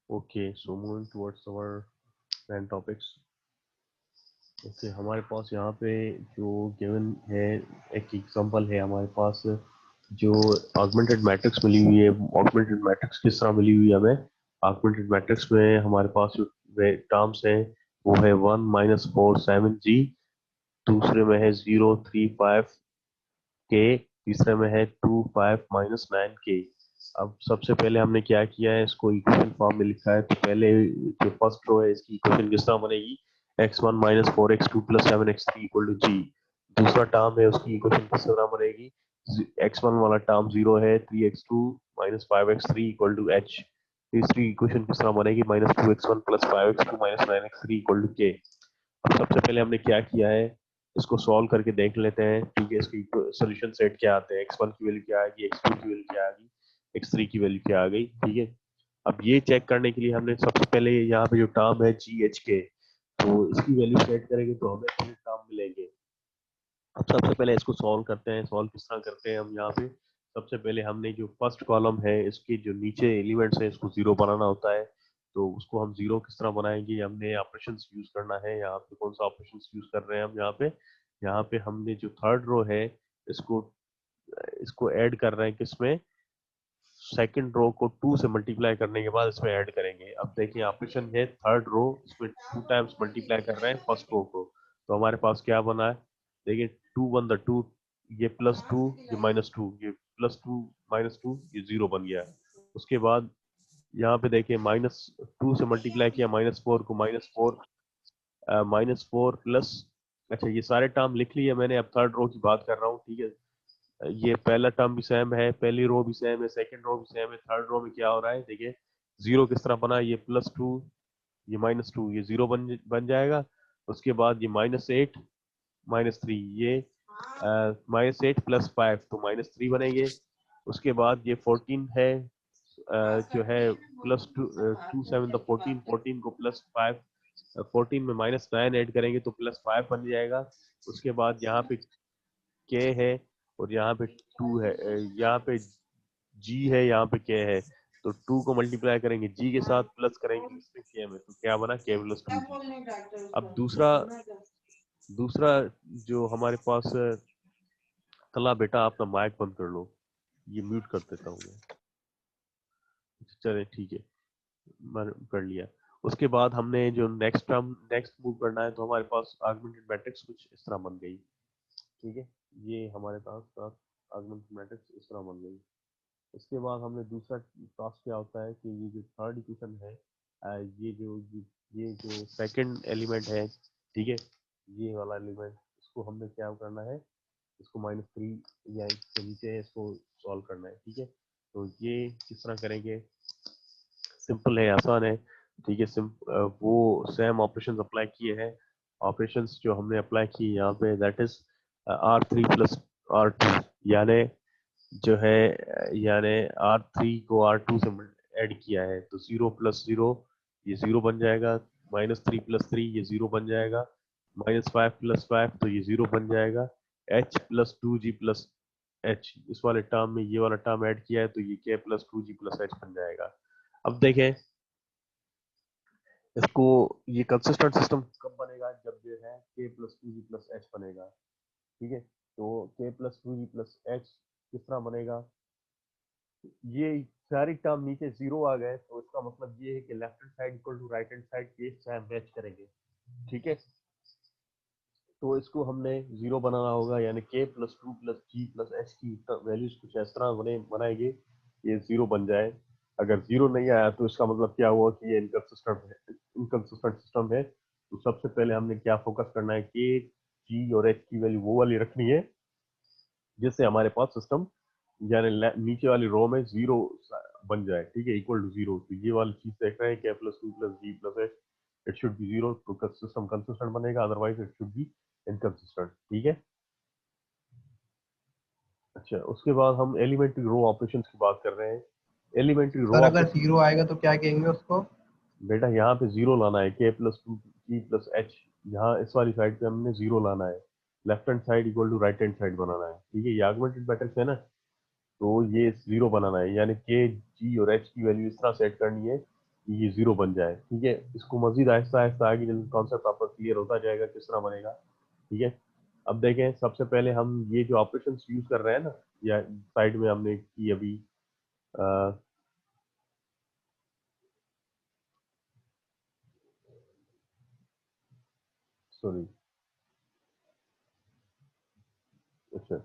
Okay, so moving towards our main topics. Okay हमारे पास यहाँ पे जो गिवन है, एक एग्जांपल है हमारे पास जो ऑगमेंटेड मैट्रिक्स मिली हुई है। ऑगमेंटेड मैट्रिक्स किस तरह मिली हुई है हमें? ऑगमेंटेड मैट्रिक्स में हमारे पास जो टर्म्स हैं वो है 1-4 7 G, दूसरे में है 0 3 5 के, तीसरे में है 2 5 - 9 के। अब सबसे पहले हमने क्या किया है, इसको इक्वेशन फॉर्म में लिखा है। तो पहले जो फर्स्ट रो है इसकी इक्वेशन किस तरह बनेगी? x1 - 4x2 + 7x3 = g। दूसरा टर्म है उसकी इक्वेशन किस तरह बनेगी? x1 वाला टर्म 0 है, 3x2 - 5x3 = h। तीसरी इक्वेशन किस तरह बनेगी? -2x1 + 5x2 - 9x3 = k। अब सबसे पहले हमने क्या किया है, इसको सॉल्व करके देख लेते हैं। ठीक है, इसकी सोल्यूशन सेट क्या आते हैं? x1 की वैल्यू क्या आएगी, x2 की वैल्यू क्या आ गई, x3 की वैल्यू क्या आ गई। ठीक है, अब ये चेक करने के लिए हमने सबसे पहले यहाँ पे जो टर्म है जी एच के, तो इसकी वैल्यू सेट करेंगे तो हमें पहले टर्म मिलेंगे। अब सबसे पहले इसको सॉल्व करते हैं। सॉल्व किस तरह करते हैं हम? यहाँ पे सबसे पहले हमने जो फर्स्ट कॉलम है इसके जो नीचे एलिमेंट्स है इसको जीरो बनाना होता है। तो उसको हम जीरो किस तरह बनाएंगे? हमने ऑपरेशन यूज करना है। यहाँ पे कौन सा ऑपरेशन यूज कर रहे हैं हम? यहाँ पे हमने जो थर्ड रो है इसको इसको ऐड कर रहे हैं किसमें? सेकंड रो को 2 से मल्टीप्लाई करने के बाद इसमें ऐड करेंगे। अब देखिए ऑपरेशन है थर्ड रो, इसमें 2 टाइम्स मल्टीप्लाई कर रहे हैं फर्स्ट रो को। तो हमारे पास क्या बना है? देखिए 2 1 2, ये +2, ये -2, ये +2 -2, ये 0 बन गया। उसके बाद यहाँ पे देखिए -2 से मल्टीप्लाई किया, -4 को -4 प्लस, अच्छा ये सारे टर्म लिख लिए मैंने। अब थर्ड रो की बात कर रहा हूँ। ठीक है, ये पहला टर्म भी सेम है, पहली रो भी सेम है, सेकंड रो भी सेम है। थर्ड रो में क्या हो रहा है देखिए, जीरो किस तरह बना? ये +2, ये -2, ये जीरो बन जाएगा। उसके बाद ये -8 -3, ये -8 + 5 तो -3 बनेंगे। उसके बाद ये 14 है, जो है +2, 2 7 14, 14 को +5, 14 में -9 ऐड करेंगे तो +5 बन जाएगा। उसके बाद यहाँ पे के है और यहाँ पे 2 है, यहाँ पे जी है, यहाँ पे के है। तो 2 को मल्टीप्लाई करेंगे जी के साथ, प्लस करेंगे इसमें के में, तो क्या बना? के + 2g। अब दूसरा दूसरा जो हमारे पास कला, बेटा अपना माइक बंद कर लो, ये म्यूट कर देता हूँ मैं। चले ठीक है, मैंने कर लिया। उसके बाद हमने जो नेक्स्ट मूव करना है, तो हमारे पास आर्गुमेंटेड मैट्रिक्स कुछ इस तरह बन गई। ठीक है, ये हमारे पास आर्गुमेंटेड मैट्रिक्स इस तरह बन गई। इसके बाद हमने दूसरा टास्क क्या होता है कि ये जो थर्ड इक्वेशन है, ये जो सेकंड एलिमेंट है, ठीक है, ये वाला एलिमेंट, इसको हमने क्या करना है? इसको -3 या इसके नीचे है, इसको सॉल्व करना है। ठीक है, तो ये किस तरह करेंगे? सिंपल है, आसान है। ठीक है, वो सेम ऑपरेशंस अप्लाई किए हैं। ऑपरेशंस जो हमने अप्लाई किए यहाँ पे, दैट इज R3 + R2, यानी जो है, यानी R3 को R2 से ऐड किया है, तो 0 + 0 ये 0 बन जाएगा, -3 + 3 ये 0 बन जाएगा, -5 + 5 तो ये 0 बन जाएगा, h + 2g + h, इस वाले टर्म में ये वाला टर्म ऐड किया है तो ये k + 2g + h बन जाएगा। अब देखें इसको, ये कंसिस्टेंट सिस्टम कब बनेगा? जब जो है k + 2g + h बनेगा। ठीक है, तो k + 2g + h किस तरह बनेगा? ये सारी टर्म नीचे जीरो आ गए, तो इसका मतलब ये है कि left hand side equal to right hand side के साथ मैच करेंगे। ठीक है, तो इसको हमने जीरो बनाना होगा, यानी k + 2 + g + h की वैल्यूज कुछ इस तरह बनाएंगे ये जीरो बन जाए। अगर जीरो नहीं आया तो इसका मतलब क्या हुआ कि ये इनकंसिस्टेंट सिस्टम है। तो सबसे पहले हमने क्या फोकस करना है? k, g और h की वैल्यू वो वाली रखनी है जिससे हमारे पास सिस्टम, यानी नीचे वाली रो में जीरो बन जाए। ठीक है, इक्वल टू जीरो, तो ये वाली चीज देख रहे हैं, k + 2 + g + h, it should be zero, तो सिस्टम कंसिस्टेंट बनेगा, otherwise it should be inconsistent. ठीक है, अच्छा उसके बाद हम एलिमेंट्री रो ऑपरेशंस की बात कर रहे हैं। एलिमेंट्री रो सर अगर ऑपरेशन, जीरो आएगा तो क्या कहेंगे उसको? बेटा यहाँ पे जीरो लाना है, k + 2 g + h, यहाँ इस वाली साइड पे हमने जीरो लाना है, left hand side equal to right hand side बनाना है। ठीक है, ये आर्गुमेंटेड मैट्रिक्स है ना, तो ये जीरो बनाना है, यानी के, जी और एच की वैल्यू इस तरह सेट करनी है ये जीरो बन जाए। ठीक है, इसको मजीद आहिस्ता आहिस्ता आगे जब कॉन्सेप्ट आपका क्लियर होता जाएगा किस तरह बनेगा। ठीक है, अब देखें, सबसे पहले हम ये जो ऑपरेशन यूज कर रहे हैं ना, या साइड में हमने की अभी, सॉरी, अच्छा,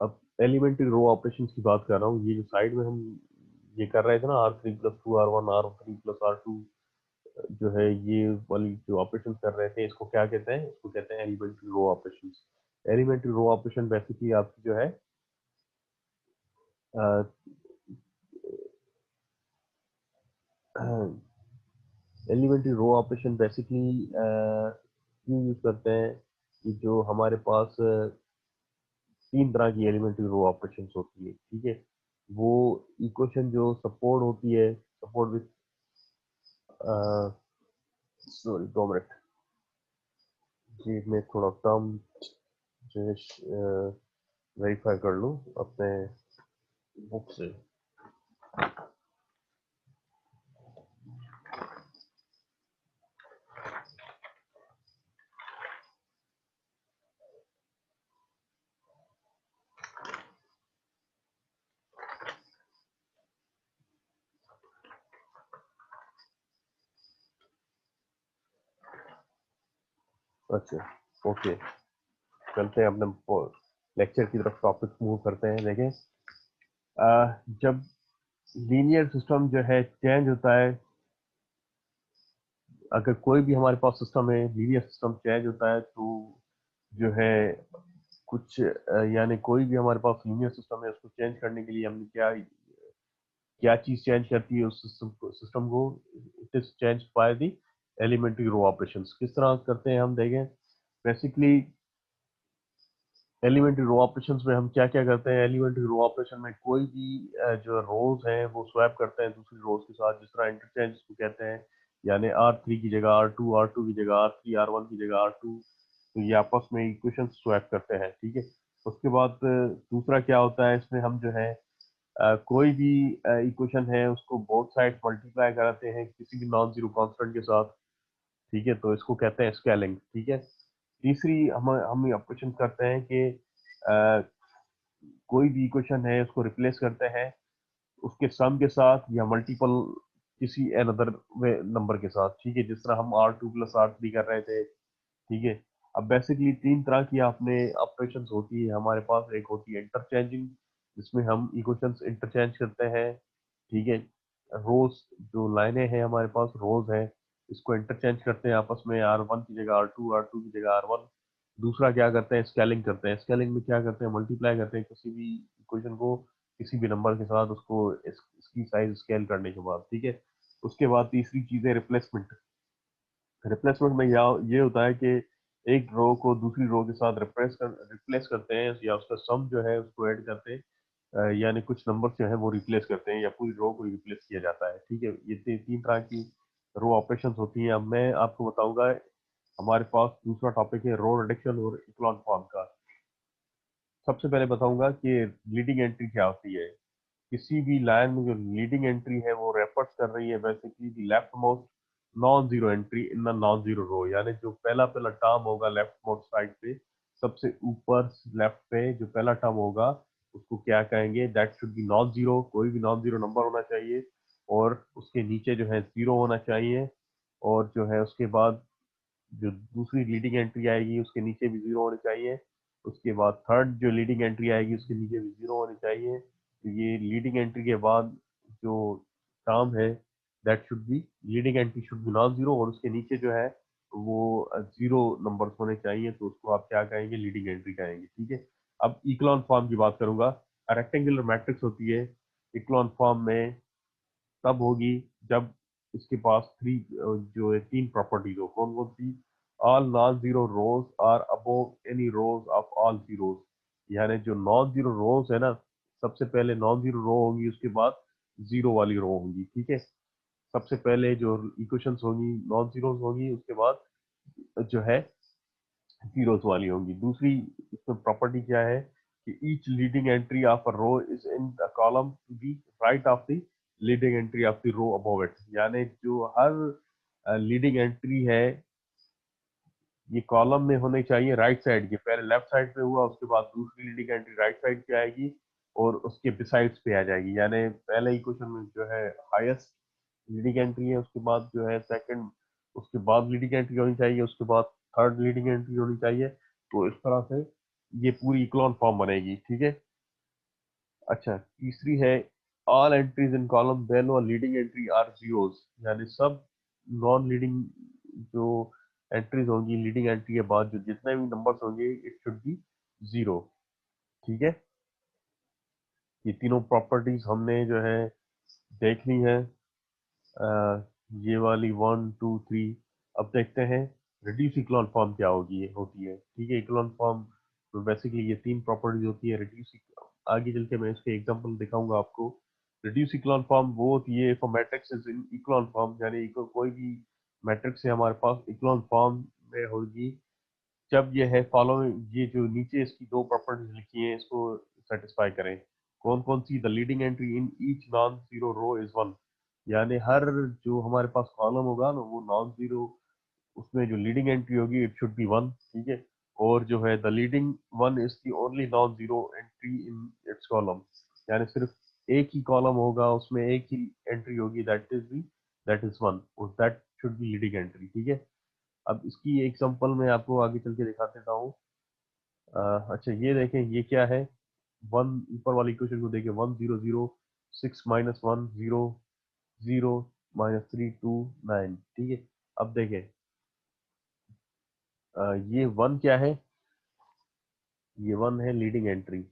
अब एलिमेंट्री रो ऑपरेशन की बात कर रहा हूँ। ये जो साइड में हम ये कर रहे थे ना, R3+2 R1 R3+R2, जो है ये वाली जो ऑपरेशन कर रहे थे, इसको क्या कहते हैं? इसको कहते हैं elementary row operation. Elementary row operation basically आपकी जो है एलिमेंट्री रो ऑपरेशन बेसिकली क्यों यूज करते हैं कि जो हमारे पास तीन तरह की एलिमेंट्री रो ऑपरेशन होती है। ठीक है, वो इक्वेशन जो सपोर्ट होती है, सपोर्ट विथ, सॉरी 2 मिनट, जी मैं थोड़ा टर्म जो है वेरीफाई कर लूँ अपने बुक से। अच्छा, ओके, चलते हैं अपने लेक्चर की तरफ, टॉपिक मूव करते हैं। देखें, जब लीनियर सिस्टम जो है चेंज होता है, अगर कोई भी हमारे पास सिस्टम है, लीनियर सिस्टम चेंज होता है, तो जो है कुछ यानी कोई भी हमारे पास लीनियर सिस्टम है, उसको चेंज करने के लिए हमने क्या क्या चीज चेंज करती है उस सिस्टम को? It is change by the elementary row operations. किस तरह करते हैं हम देखें, बेसिकली एलिमेंट्री रो ऑपरेशंस में हम क्या क्या करते हैं? एलिमेंट्री रो ऑपरेशन में कोई भी जो रोज हैं वो स्वैप करते हैं दूसरी रोज के साथ, जिस तरह इंटरचेंज को कहते हैं। यानी R3 की जगह R2, R2 की जगह R3, R1 की जगह R2, तो ये आपस में इक्वेशन स्वैप करते हैं। ठीक है, उसके बाद दूसरा क्या होता है इसमें, हम जो है कोई भी इक्वेशन है उसको बोथ साइड मल्टीप्लाई कराते हैं किसी भी नॉन जीरो कांस्टेंट के साथ। ठीक है, तो इसको कहते हैं स्केलिंग। ठीक है, तीसरी हम ऑपरेशन करते हैं कि अ, कोई भी इक्वेशन है उसको रिप्लेस करते हैं उसके सम के साथ या मल्टीपल किसी एन अदर नंबर के साथ। ठीक है, जिस तरह हम R2+R3 कर रहे थे। ठीक है, अब बेसिकली तीन तरह की आपने ऑपरेशंस होती है हमारे पास। एक होती है इंटरचेंजिंग, जिसमें हम इक्वेशंस इंटरचेंज करते हैं। ठीक है, रोज जो लाइनें हैं हमारे पास, रोज हैं, इसको इंटरचेंज करते हैं आपस में, R1 की जगह R2, R2 की जगह R1। दूसरा क्या करते हैं? स्केलिंग करते हैं। स्केलिंग में क्या करते हैं? मल्टीप्लाई करते हैं किसी भी इक्वेशन को किसी भी नंबर के साथ, उसको इसकी साइज स्केल करने के बाद। ठीक है, उसके बाद तीसरी चीज है रिप्लेसमेंट। रिप्लेसमेंट में ये होता है कि एक रो को दूसरी रो के साथ रिप्लेस करते हैं, या उसका सम जो है उसको ऐड करते हैं। यानी कुछ नंबर जो है वो रिप्लेस करते हैं, या पूरी रो को रिप्लेस किया जाता है। ठीक है, ये तीन तरह की रो ऑपरेशंस होती हैं। अब मैं आपको बताऊंगा, हमारे पास दूसरा टॉपिक है रो रिडक्शन और इक्लॉन फॉर्म का। सबसे पहले बताऊंगा कि लीडिंग एंट्री क्या होती है। किसी भी लाइन में जो लीडिंग एंट्री है वो रेफर्स कर रही है basically the leftmost non zero entry in the non zero row. यानी जो पहला पहला टर्म होगा लेफ्ट मोस्ट साइड पे, सबसे ऊपर लेफ्ट पे जो पहला टर्म होगा, उसको क्या कहेंगे? That should be non zero. कोई भी नॉन जीरो नंबर होना चाहिए, और उसके नीचे जो है जीरो होना चाहिए। और जो है उसके बाद जो दूसरी लीडिंग एंट्री आएगी उसके नीचे भी जीरो होने चाहिए। उसके बाद थर्ड जो लीडिंग एंट्री आएगी उसके नीचे भी जीरो होने चाहिए। तो ये लीडिंग एंट्री के बाद जो टर्म है, that should be, leading entry should be non zero, और उसके नीचे जो है वो जीरो नंबर्स होने चाहिए, तो उसको आप क्या कहेंगे? लीडिंग एंट्री कहेंगे। ठीक है, अब इक्लॉन फॉर्म की बात करूंगा। रेक्टेंगुलर मैट्रिक्स होती है इक्लॉन फॉर्म में, तब होगी जब इसके पास जो है तीन प्रॉपर्टीज हो। कौन कौन सी? All non zero rows are above any rows of all zeros. यानी जो नॉन जीरो रोज है ना, सबसे पहले नॉन जीरो रो होगी, उसके बाद जीरो वाली रो होगी। ठीक है, सबसे पहले जो इक्वेशंस होंगी नॉन जीरोस होगी, उसके बाद जो है जीरोस वाली होंगी। दूसरी इसमें प्रॉपर्टी क्या है कि each leading entry of a row is in the column to the right of the leading entry of the row above it, यानी जो हर लीडिंग एंट्री है ये कॉलम में होनी चाहिए राइट साइड के, पहले लेफ्ट साइड पे हुआ, उसके बाद दूसरी लीडिंग एंट्री राइट साइड पे आएगी और उसके बिसाइड्स पे आ जाएगी, यानी पहले इक्वेशन में जो है हाईएस्ट लीडिंग एंट्री है, उसके बाद जो है सेकंड, उसके बाद लीडिंग एंट्री होनी चाहिए, उसके बाद थर्ड लीडिंग एंट्री होनी चाहिए। तो इस तरह से ये पूरी इक्लोन फॉर्म बनेगी, ठीक है। अच्छा, तीसरी है all entries in column below leading entry are zeros, यानी सब नॉन लीडिंग जो एंट्रीज होंगी लीडिंग एंट्री के बाद जो जितने भी नंबर्स होंगे इट शुड बी जीरो, ठीक है। ये तीनों प्रॉपर्टीज हमने जो है देख ली है, ये वाली 1 2 3। अब देखते हैं रिड्यूस इक्लोन फॉर्म क्या होती है, ठीक है। इक्लोन फॉर्म तो बेसिकली ये तीन प्रॉपर्टीज होती है रिड्यूस, आगे चल के मैं इसके एग्जांपल दिखाऊंगा आपको। रिड्यूस इक्लोन फॉर्म वो होती है for matrix is in echelon form, यानी कोई भी मैट्रिक्स है हमारे पास इक्लोन फॉर्म में होगी जब ये है फॉलोइंग, ये जो नीचे इसकी दो प्रॉपर्टीज लिखी हैं इसको सेटिस्फाई करें। कौन कौन सी? The leading entry in each non zero row is one, यानी हर जो हमारे पास कॉलम होगा ना वो नॉन जीरो, उसमें जो लीडिंग एंट्री होगी इट शुड बी वन, ठीक है। और जो है the leading one is the only non zero entry in its column, यानी सिर्फ एक ही कॉलम होगा उसमें एक ही एंट्री होगी दैट इज वन, और that should be leading entry, ठीक है। अब इसकी एग्जांपल मैं आपको आगे चल के दिखा देता हूँ। अच्छा ये देखें ये क्या है, वन, ऊपर वाली इक्वेशन को देखें, 1 0 0 6 -1 0 0 -3 2 9, ठीक है। अब देखें ये वन क्या है, ये वन है लीडिंग एंट्री,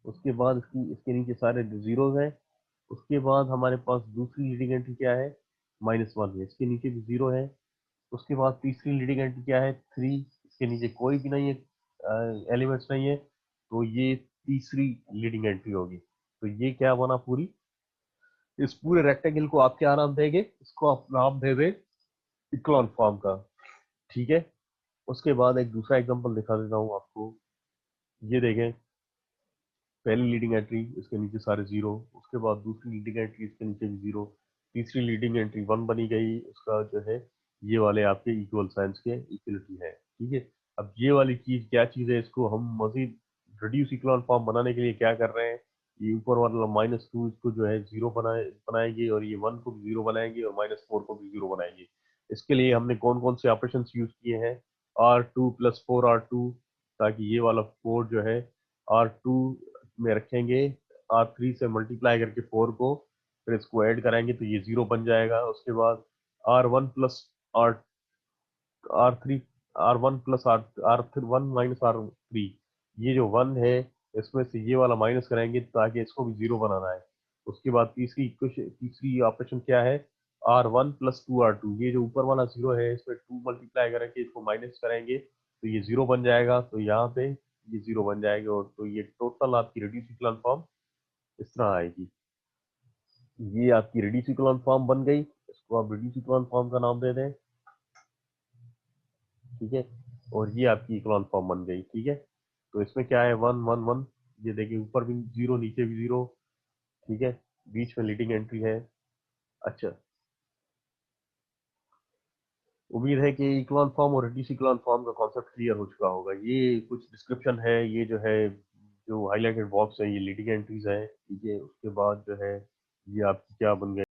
उसके बाद इसकी इसके नीचे सारे जीरोज हैं, उसके बाद हमारे पास दूसरी लीडिंग एंट्री क्या है, -1 है, इसके नीचे भी जीरो है। उसके बाद तीसरी लीडिंग एंट्री क्या है, 3, इसके नीचे कोई भी नहीं है, एलिमेंट्स नहीं है, तो ये तीसरी लीडिंग एंट्री होगी। तो ये क्या बना पूरी, इस पूरे रेक्टेंगल को आप क्या नाम देंगे, इसको आप नाम दे दें इक्लॉन फॉर्म का, ठीक है। उसके बाद एक दूसरा एग्जांपल दिखा देता हूँ आपको। ये देखें, पहली लीडिंग एंट्री इसके नीचे सारे जीरो, उसके बाद दूसरी लीडिंग एंट्री इसके नीचे भी जीरो, तीसरी लीडिंग एंट्री वन बनी गई, उसका जो है ये वाले आपके इक्वल साइंस के इक्वलिटी है, ठीक है। अब ये वाली चीज क्या चीज है, इसको हम मजीद रिड्यूस इक्वल फॉर्म बनाने के लिए क्या कर रहे हैं, ये ऊपर वाला -2 इसको जो है जीरो बनाएंगे, और ये वन को भी जीरो बनाएंगे, और -4 को भी जीरो बनाएंगे। इसके लिए हमने कौन कौन से ऑपरेशन यूज किए हैं, R2 + 4R2, ताकि ये वाला 4 जो है R2 में रखेंगे, R3 से मल्टीप्लाई करके 4 को, फिर इसको ऐड कराएंगे तो ये जीरो बन जाएगा। उसके बाद R1 plus R R three R one plus R one minus R3, ये जो वन है इसमें से ये वाला माइनस कराएंगे ताकि इसको भी जीरो बनाना है। उसके बाद तीसरी ऑपरेशन क्या है, R1 + 2R2, ये जो ऊपर वाला जीरो है इसमें 2 मल्टीप्लाई करके इसको माइनस करेंगे तो ये जीरो बन जाएगा, तो यहाँ पे ये जीरो बन जाएगा, और तो ये टोटल आपकी रेड्यूस इक्वल फॉर्म इस तरह आएगी। ये आपकी रेड्यूस इक्वल फॉर्म बन गई, इसको आप रेड्यूस इक्वल फॉर्म का नाम दे दें, ठीक है। और ये आपकी इक्वल फॉर्म बन गई, ठीक है। तो इसमें क्या है, 1 1 1, ये देखिए ऊपर भी जीरो नीचे भी जीरो, ठीक है, बीच में लीडिंग एंट्री है। अच्छा, उम्मीद है कि इक्वल फॉर्म और रेड्यूस इक्वल फॉर्म का कॉन्सेप्ट क्लियर हो चुका होगा। ये कुछ डिस्क्रिप्शन है, ये जो है जो हाईलाइटेड बॉक्स है ये लीडिंग एंट्रीज है, ठीक है। उसके बाद जो है ये आपकी क्या बन गए,